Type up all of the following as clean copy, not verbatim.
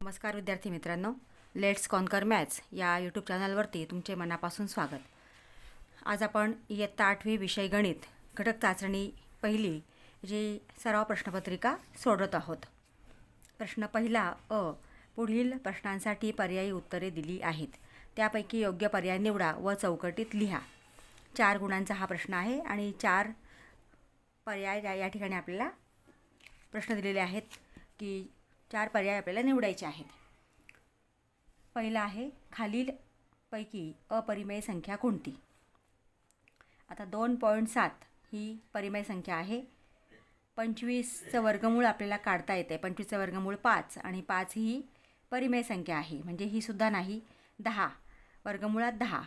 नमस्कार विद्यार्थी मित्रांनो, लेट्स कॉन्कर मॅथ्स या यूट्यूब चॅनलवरती तुमचे मनापासून स्वागत. आज आपण इयत्ता 8वी विषय गणित घटक चाचणी पहिली जी सराव प्रश्नपत्रिका सोडवत आहोत. प्रश्न पहिला पुढील प्रश्नांसाठी पर्यायी उत्तरे दिली आहेत. त्यापैकी योग्य पर्याय निवडा व चौकटीत लिहा. 4 गुणांचा हा प्रश्न आहे आणि 4 पर्याय या ठिकाणी आपल्याला प्रश्न दिलेले आहेत की 4 पर्याय आपल्याला निवडायचे आहेत. पहिला आहे, खालीलपैकी अपरिमेय संख्या कोणती? आता 2.7 ही परिमेय संख्या आहे. 25चं वर्गमूळ आपल्याला काढता येते. 25चं वर्गमूळ 5 आणि 5 ही परिमेय संख्या आहे, म्हणजे ही सुद्धा नाही. 10 वर्गमुळात 10.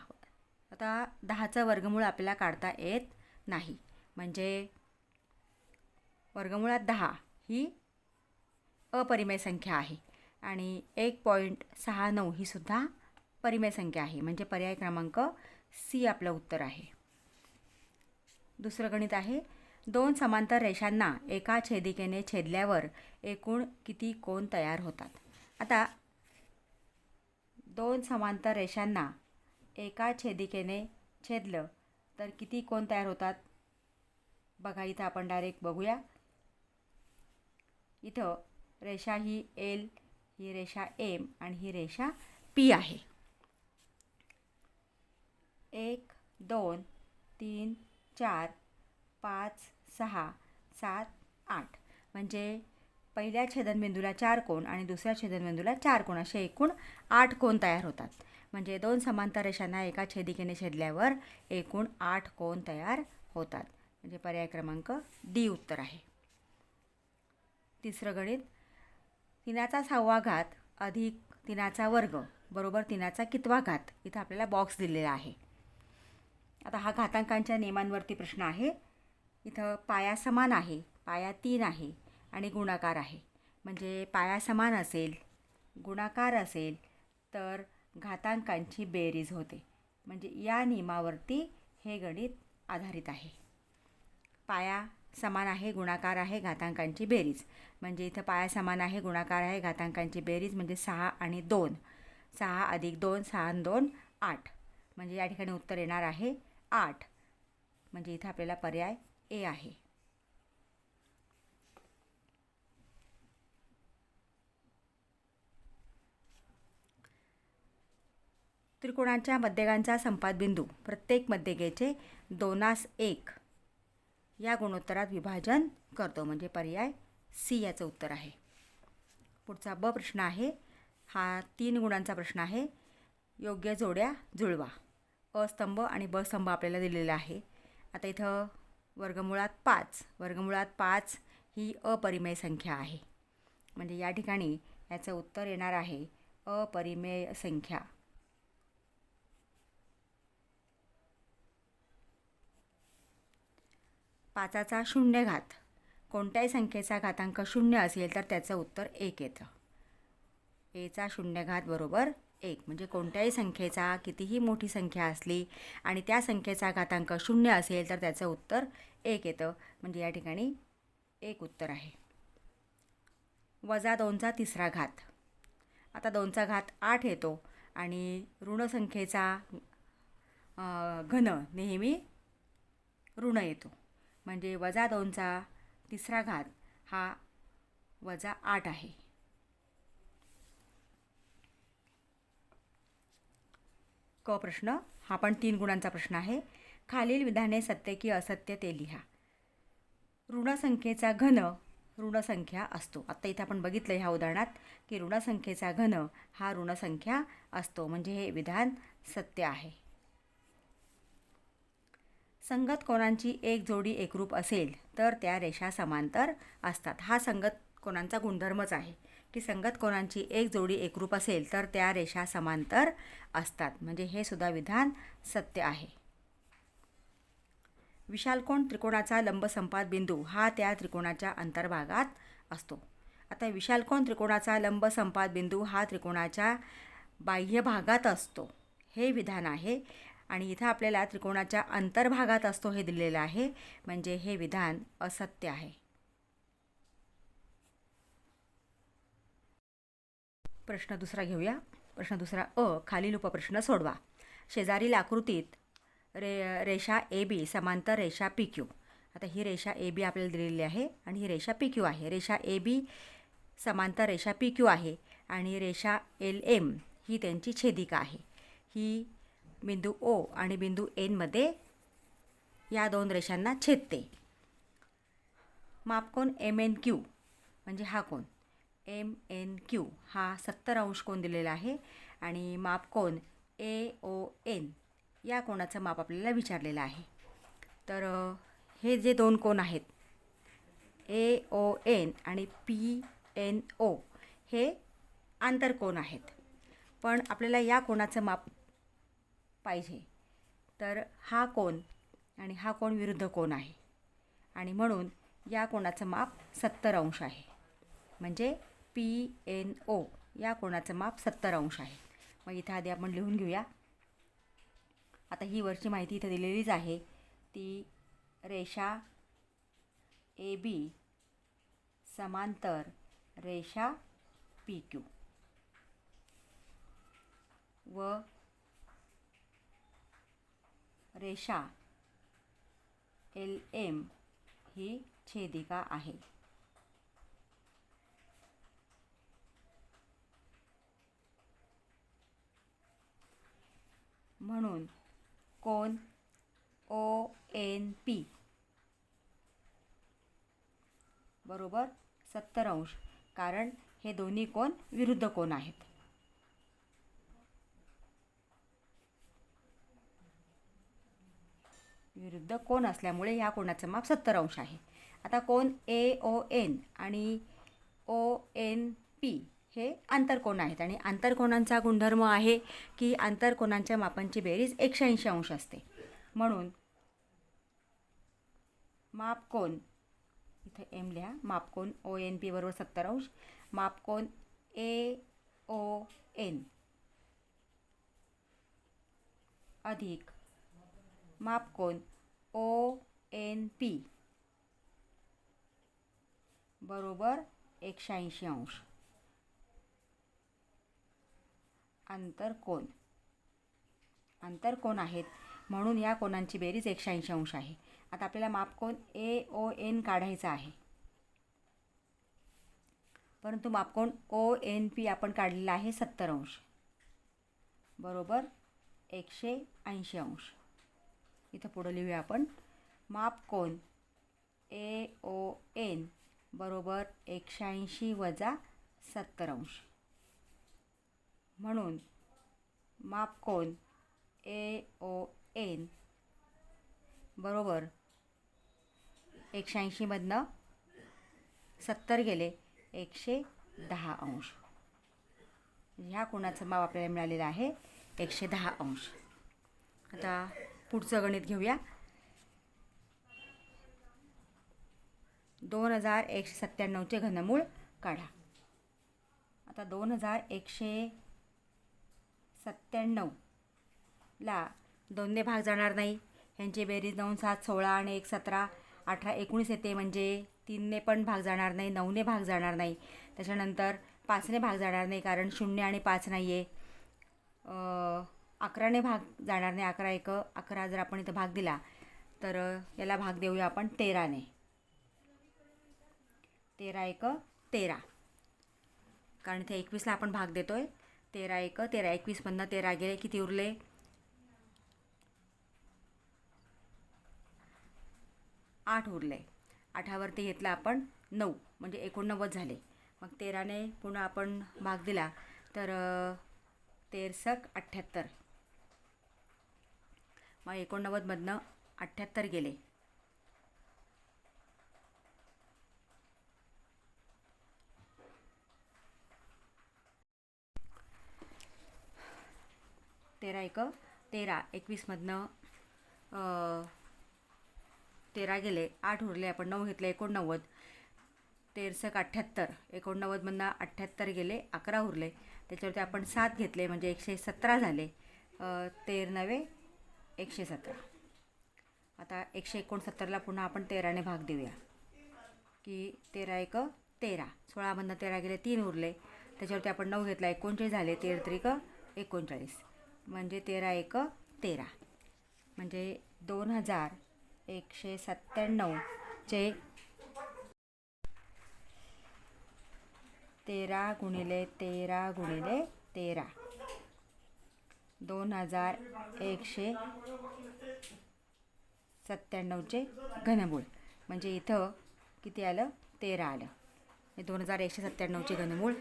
आता 10चं वर्गमूळ आपल्याला काढता येत नाही, म्हणजे वर्गमुळात 10 ही अपरिमेय संख्या आहे. आणि 1.69 ही सुद्धा परिमेय संख्या आहे, म्हणजे पर्याय क्रमांक सी आपलं उत्तर आहे. दुसरं गणित आहे, 2 समांतर रेषांना एका छेदिकेने छेदल्यावर एकूण किती कोन तयार होतात? आता 2 समांतर रेषांना एका छेदिकेने छेदलं तर किती कोन तयार होतात? बघा, इथं आपण डायरेक्ट बघूया. इथं रेषा ही एल, ही रेषा एम आणि ही रेषा पी आहे. 1 2 3 4 5 6 7 8 म्हणजे पहिल्या छेदनबिंदूला 4 कोन आणि दुसऱ्या छेदनबिंदूला 4 कोन, असे एकूण 8 कोन तयार होतात. म्हणजे 2 समांतर रेषांना एका छेदिकेने छेदल्यावर एकूण 8 कोन तयार होतात, म्हणजे पर्याय क्रमांक डी उत्तर आहे. तिसरं गणित, 3चा 6वा घात अधिक 3चा वर्ग बरोबर 3चा कितवा घात. इथं आपल्याला बॉक्स दिलेला आहे. आता हा घातांकांच्या नियमांवरती प्रश्न आहे. इथं पाया समान आहे, पाया 3 आहे आणि गुणाकार आहे. म्हणजे पाया समान असेल, गुणाकार असेल तर घातांकांची बेरीज होते. म्हणजे या नियमावरती हे गणित आधारित आहे. पाया समान आहे, गुणाकार आहे, घातांकांची बेरीज. म्हणजे इथं पाया समान आहे, गुणाकार आहे, घातांकांची बेरीज म्हणजे 6 आणि 2. 6 अधिक 2, 6 आणि 2 8. म्हणजे या ठिकाणी उत्तर येणार आहे 8. म्हणजे इथं आपल्याला पर्याय ए आहे. त्रिकोणाच्या मध्यगांचा संपात बिंदू प्रत्येक मध्यगेचे 2:1 या गुणोत्तरात विभाजन करतो, म्हणजे पर्याय सी याचं उत्तर आहे. पुढचा ब प्रश्न आहे. हा 3 गुणांचा प्रश्न आहे. योग्य जोड्या जुळवा. अ स्तंभ आणि ब स्तंभ आपल्याला दिलेला आहे. आता इथं वर्गमुळात 5 ही अपरिमेय संख्या आहे, म्हणजे या ठिकाणी याचं उत्तर येणार आहे अपरिमेय संख्या. पाचाचा 0 घात कोणत्याही संख्येचा घातांक 0 असेल तर त्याचं उत्तर 1 येतं. एचा 0 घात बरोबर 1. म्हणजे कोणत्याही संख्येचा कितीही मोठी संख्या असली आणि त्या संख्येचा घातांक 0 असेल तर त्याचं उत्तर 1 येतं, म्हणजे या ठिकाणी 1 उत्तर आहे. -2चा 3रा घात. आता 2चा घात 8 येतो आणि ऋण संख्येचा घन नेहमी ऋण येतो, म्हणजे -2चा 3रा घात हा -8 आहे. क प्रश्न, हा पण 3 गुणांचा प्रश्न आहे. खालील विधाने सत्य की असत्य ते लिहा. ऋण संख्येचा घन ऋण संख्या असतो. आता इथं आपण बघितलं ह्या उदाहरणात की ऋण संख्येचा घन हा ऋण संख्या असतो, म्हणजे हे विधान सत्य आहे. संगत कोनांची एक जोडी एकरूप असेल तर त्या रेषा समांतर असतात. हा संगत कोनांचा गुणधर्मच आहे की संगत कोनांची एक जोडी एकरूप असेल तर त्या रेषा समांतर असतात, म्हणजे हे सुद्धा विधान सत्य आहे. विशालकोन त्रिकोणाचा लंब संपात बिंदू हा त्या त्रिकोणाच्या अंतर्भागात असतो. आता विशालकोन त्रिकोणाचा लंब संपात बिंदू हा त्रिकोणाच्या बाह्य भागात असतो, हे विधान आहे. आणि इथं आपल्याला त्रिकोणाच्या अंतर्भागात असतो हे दिलेलं आहे, म्हणजे हे विधान असत्य आहे. प्रश्न दुसरा घेऊया. प्रश्न दुसरा खालील उपप्रश्न सोडवा. शेजारील आकृतीत रेषा ए बी समांतर रेषा पी क्यू. आता ही रेषा ए बी आपल्याला दिलेली आहे आणि ही रेषा पी क्यू आहे. रेषा ए बी समांतर रेषा पी क्यू आहे आणि रेषा एल एम ही त्यांची छेदिका आहे. ही बिंदू ओ आणि बिंदू एनमध्ये या दोन रेषांना छेदते. मापकोन एम एन क्यू म्हणजे हा कोन एम एन क्यू हा 70 अंश कोन दिलेला आहे आणि मापकोन ए ओ एन या कोणाचं माप आपल्याला विचारलेलं आहे. तर हे जे दोन कोन आहेत ए ओ एन आणि पी एन ओ हे आंतरकोन आहेत. पण आपल्याला या कोणाचं माप पाहिजे. तर हा कोन आणि हा कोन विरुद्ध कोन आहे आणि म्हणून या कोणाचं माप 70 अंश आहे. म्हणजे पी एन ओ या कोणाचं माप 70 अंश आहे. मग इथं आधी आपण लिहून घेऊया. आता ही वरची माहिती इथं दिलेलीच आहे. ती रेषा ए बी समांतर रेषा पी क्यू व रेषा एल एम ही छेदिका आहे. म्हणून कोन ओ एन पी बरोबर 70 अंश, कारण हे दोन्ही कोन विरुद्ध कोन आहेत. विरुद्ध कोन असल्यामुळे या कोनाचं माप 70 अंश आहे. आता कोन ए ओ एन आणि ओ एन पी हे आंतरकोन आहेत आणि आंतरकोनांचा गुणधर्म आहे की आंतरकोनांच्या मापांची बेरीज 180 अंश असते. म्हणून मापकोन इथे एम लिहा. मापकोन ओ एन पी बरोबर 70 अंश. मापकोन ए ओ एन अधिक मापकोन ओ एन पी बरोबर 180 अंश. आंतरकोन आहेत म्हणून या कोनांची बेरीज 180 अंश आहे. आता आपल्याला मापकोन ए ओ एन काढायचा आहे, परंतु मापकोन ओ एन पी आपण काढलेला आहे 70 अंश बरोबर 180 अंश. इथं पुढं लिहूया आपण. मापकोन ए ओ एन बरोबर 180 वजा 70 अंश. म्हणून मापकोन ए ओ एन बरोबर 180 मधनं 70 गेले 110 अंश. ह्या कोणाचं माप आपल्याला मिळालेलं आहे 110 अंश. आता पुढचं गणित घेऊया. 2197चे घनमूळ काढा. आता 2197ला 2ने भाग जाणार नाही. ह्यांची बेरीज 9 7 16 आणि 1 17 18 19 येते. म्हणजे 3ने पण भाग जाणार नाही, 9ने भाग जाणार नाही. त्याच्यानंतर 5ने भाग जाणार नाही कारण 0 आणि 5 नाही आहे. 11ने भाग जाणार नाही. 11 1 11 जर आपण इथं भाग दिला तर याला भाग देऊया आपण 13ने. 13 1 13 कारण इथे 21ला आपण भाग देतोय. 13 1 13 21 मधनं 13 गेले किती उरले 8 उरले. 8वरती घेतला आपण 9 म्हणजे 89 झाले. मग 13ने पुन्हा आपण भाग दिला तर 13 78. मग 89 मधनं 78 गेले. तेरा 1 13 21 मधनं 13 गेले. 8 उरले. आपण 9 घेतले 89. 13 78 89 मधनं 78 गेले 11 उरले. त्याच्यावरती आपण 7 घेतले म्हणजे 117 झाले. 13 9 117. आता 169ला पुन्हा आपण 13ने भाग देऊया की 13 1 13. 16 मधनं 13 गेले 3 उरले. त्याच्यावरती आपण 9 घेतला, 39 झाले. 13 त्रिक 39 म्हणजे 13 एक 13 म्हणजे 2197चे 13 गुणिले 13 गुणिले 13 2197चे घनमूळ म्हणजे इथं किती आलं? 13 आलं. 2197चे घनमूळ.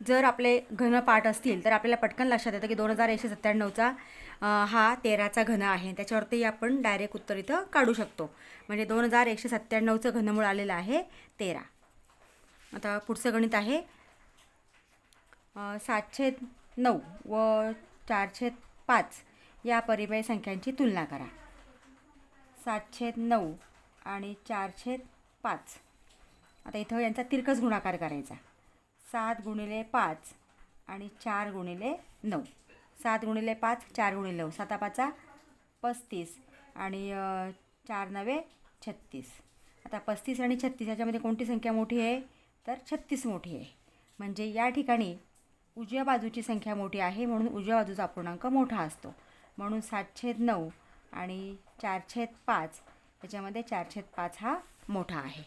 जर आपले घनपाठ असतील तर आपल्याला पटकन लक्षात येतं की 2197चा हा 13चा घन आहे. त्याच्यावरती आपण डायरेक्ट उत्तर इथं काढू शकतो. म्हणजे 2197चं घनमूळ आलेलं आहे 13. आता पुढचं गणित आहे 7/9 व 4/5 या परिमेय संख्यांची तुलना करा. 7/9 आणि 4/5. आता इथं यांचा तिरकस गुणाकार करायचा. 7 गुणिले 5 आणि 4 गुणिले 9. 7 गुणिले 5 4 गुणिले 9 7 5 35 आणि 4 9 36. आता 35 आणि 36 याच्यामध्ये कोणती संख्या मोठी आहे? तर 36 मोठी आहे. म्हणजे या ठिकाणी उजव्या बाजूची संख्या मोठी आहे म्हणून उजव्या बाजूचा अपूर्णांक मोठा असतो. म्हणून 7/9 आणि 4/5 याच्यामध्ये 4/5 हा मोठा आहे.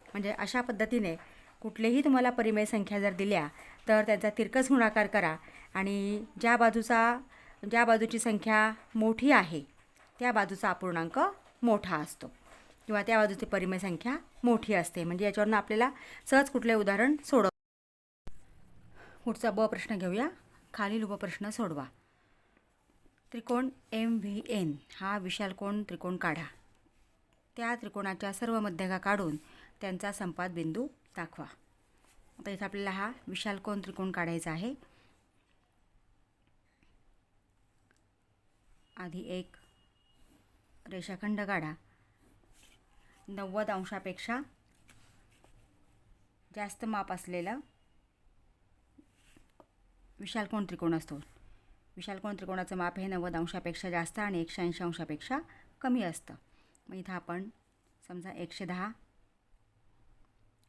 म्हणजे अशा पद्धतीने कुठलेही तुम्हाला परिमेय संख्या जर दिल्या तर त्यांचा तिरकस गुणाकार करा आणि ज्या बाजूची संख्या मोठी आहे त्या बाजूचा अपूर्णांक मोठा असतो किंवा त्या बाजूची परिमेय संख्या मोठी असते. म्हणजे याच्यावरून आपल्याला सहज कुठले उदाहरण सोडव. पुढचा ब प्रश्न घेऊया. खालील उपप्रश्न सोडवा. त्रिकोण MVN हा विशालकोन त्रिकोण काढा. त्या त्रिकोणाच्या सर्व मध्यगा काढून त्यांचा संपात बिंदू दाखवा. आता इथं आपल्याला हा विशालकोन त्रिकोण काढायचा आहे. आधी एक रेषाखंड काढा. 90 अंशापेक्षा जास्त माप असलेला विशालकोन त्रिकोण असतो. विशालकोन त्रिकोणाचं माप हे 90 अंशापेक्षा जास्त आणि 180 अंशापेक्षा कमी असतं. मग इथं आपण समजा 110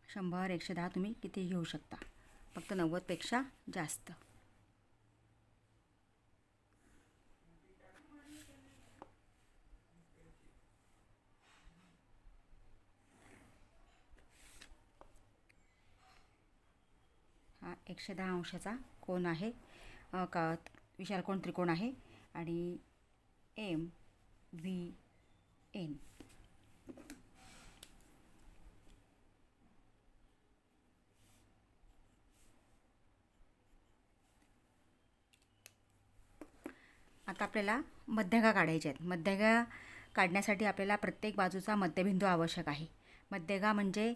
100 110 तुम्ही किती घेऊ शकता, फक्त 90पेक्षा जास्त. हा 110 अंशाचा कोन आहे का विशालकोन त्रिकोण आहे आणि MVN. आता आपल्याला मध्यगा काढायचे आहेत. मध्यगा काढण्यासाठी आपल्याला प्रत्येक बाजूचा मध्यबिंदू आवश्यक आहे. मध्यगा म्हणजे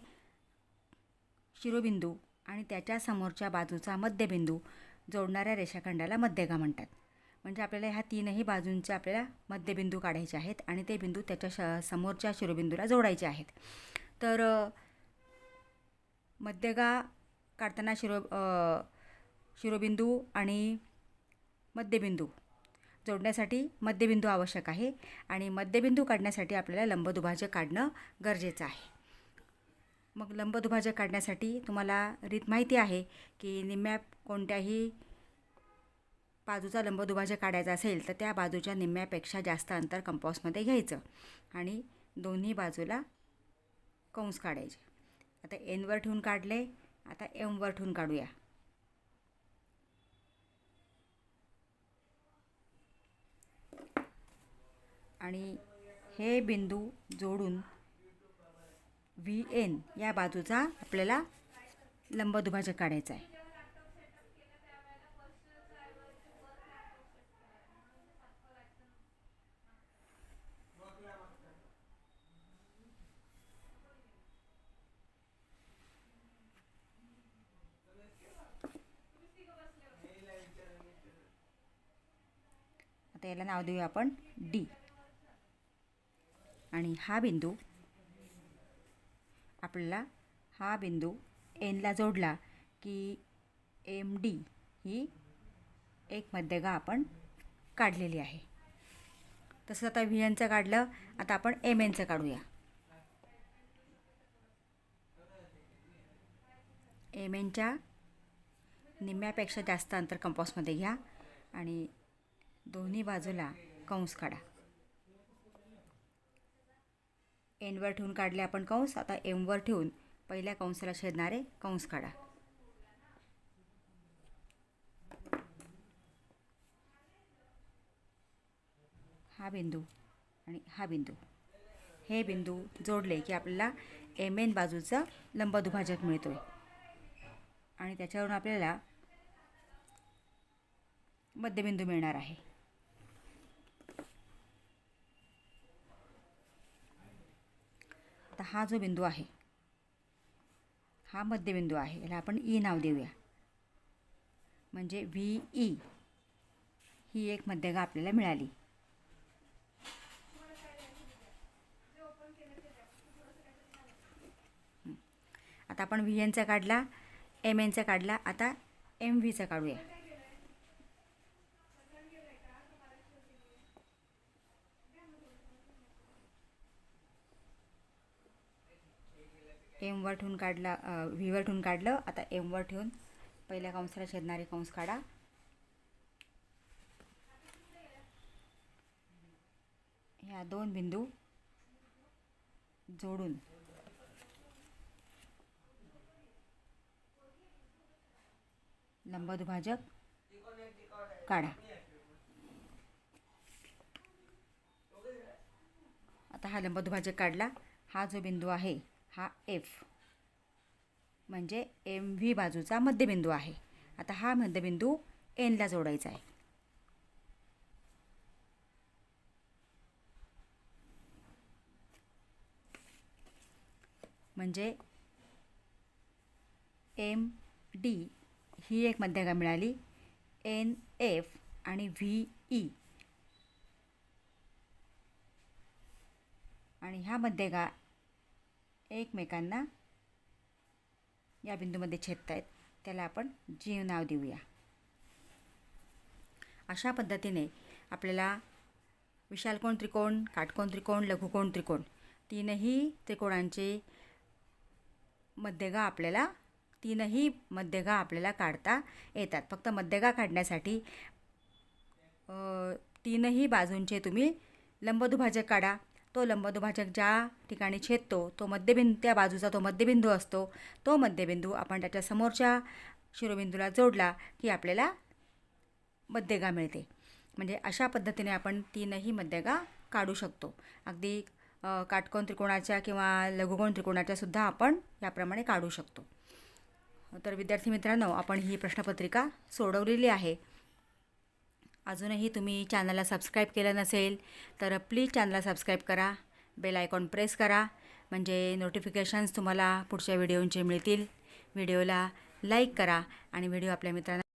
शिरोबिंदू आणि त्याच्या समोरच्या बाजूचा मध्यबिंदू जोडणाऱ्या रेषाखंडाला मध्यगा म्हणतात. म्हणजे आपल्याला ह्या तीनही बाजूंचे आपल्याला मध्यबिंदू काढायचे आहेत आणि ते बिंदू त्याच्या समोरच्या शिरोबिंदूला जोडायचे आहेत. तर मध्यगा काढताना शिरोबिंदू आणि मध्यबिंदू जोडण्यासाठी मध्यबिंदू आवश्यक आहे आणि मध्यबिंदू काढण्यासाठी आपल्याला लंबदुभाजक काढणं गरजेचं आहे. मग लंबदुभाजक काढण्यासाठी तुम्हाला रीत माहिती आहे की निम्म्या कोणत्याही बाजूचा लंबदुभाजक काढायचा असेल तर त्या बाजूच्या निम्म्यापेक्षा जास्त अंतर कंपासमध्ये घ्यायचं आणि दोन्ही बाजूला कंस काढायचे. आता N वर ठेवून काढले. आता M वर ठेवून काढूया. आणि हे बिंदू जोडून VN या बाजूचा आपल्याला लंबदुभाजक काढायचा आहे. आता याला नाव देऊया आपण D. आणि हा बिंदू आपल्याला हा बिंदू Nला जोडला की MD ही एक मध्यगा आपण काढलेली आहे. तसं आता VNचं काढलं. आता आपण MNचं काढूया. एम एनच्या निम्म्यापेक्षा जास्त अंतर कंपासमध्ये घ्या आणि दोन्ही बाजूला कंस काढा. एनवर ठेवून काढले आपण कंस. आता एमवर ठेवून पहिल्या कंसाला छेदणारे कंस काढा. हा बिंदू आणि हा बिंदू, हे बिंदू जोडले की आपल्याला एम एन बाजूचा लंबदुभाजक मिळतोय आणि त्याच्यावरून आपल्याला मध्यबिंदू मिळणार आहे. आता हा जो बिंदू आहे हा मध्यबिंदू आहे, याला आपण ई नाव देऊया. म्हणजे व्ही ई ही एक मध्यगा आपल्याला मिळाली. आता आपण व्ही एनचा काढला, एम एनचा काढला. आता एम व्हीचा काढूया. एमवर ठेवून काढला, व्हीवर ठेवून काढलं. आता एमवर ठेवून पहिल्या कंसाला छेदणारे कंस काढा. ह्या दोन बिंदू जोडून लंबदुभाजक काढा. आता हा लंबदुभाजक काढला. हा जो बिंदू आहे हा एफ म्हणजे एम व्ही बाजूचा मध्यबिंदू आहे. आता हा मध्यबिंदू एनला जोडायचा आहे. म्हणजे एम डी ही एक मध्यगा मिळाली. एन एफ आणि व्ही ई आणि ह्या मध्यगा एकमेकांना या बिंदूमध्ये छेदत आहेत, त्याला आपण जी नाव देऊया. अशा पद्धतीने आपल्याला विशालकोन त्रिकोण, काटकोन त्रिकोण, लघुकोन त्रिकोण तीनही त्रिकोणांचे तीनही मध्यगा आपल्याला काढता येतात. फक्त मध्यगा काढण्यासाठी तीनही बाजूंचे तुम्ही लंबदुभाजक काढा. तो लंबदुभाजक ज्या ठिकाणी छेदतो तो मध्यबिंदू, त्या बाजूचा तो मध्यबिंदू असतो. तो मध्यबिंदू आपण त्याच्या समोरच्या शिरोबिंदूला जोडला की आपल्याला मध्यगा मिळते. म्हणजे अशा पद्धतीने आपण तीनही मध्यगा काढू शकतो. अगदी काटकोन त्रिकोणाच्या किंवा लघुकोन त्रिकोणाच्या सुद्धा आपण याप्रमाणे काढू शकतो. तर विद्यार्थी मित्रांनो, आपण ही प्रश्नपत्रिका सोडवलेली आहे. अजूनही तुम्ही चॅनलला सबस्क्राईब केलं नसेल तर प्लीज चॅनलला सबस्क्राईब करा. बेल आयकॉन प्रेस करा म्हणजे नोटिफिकेशन्स तुम्हाला पुढच्या व्हिडिओंचे मिळतील. व्हिडिओला लाईक करा आणि व्हिडिओ आपल्या मित्रांना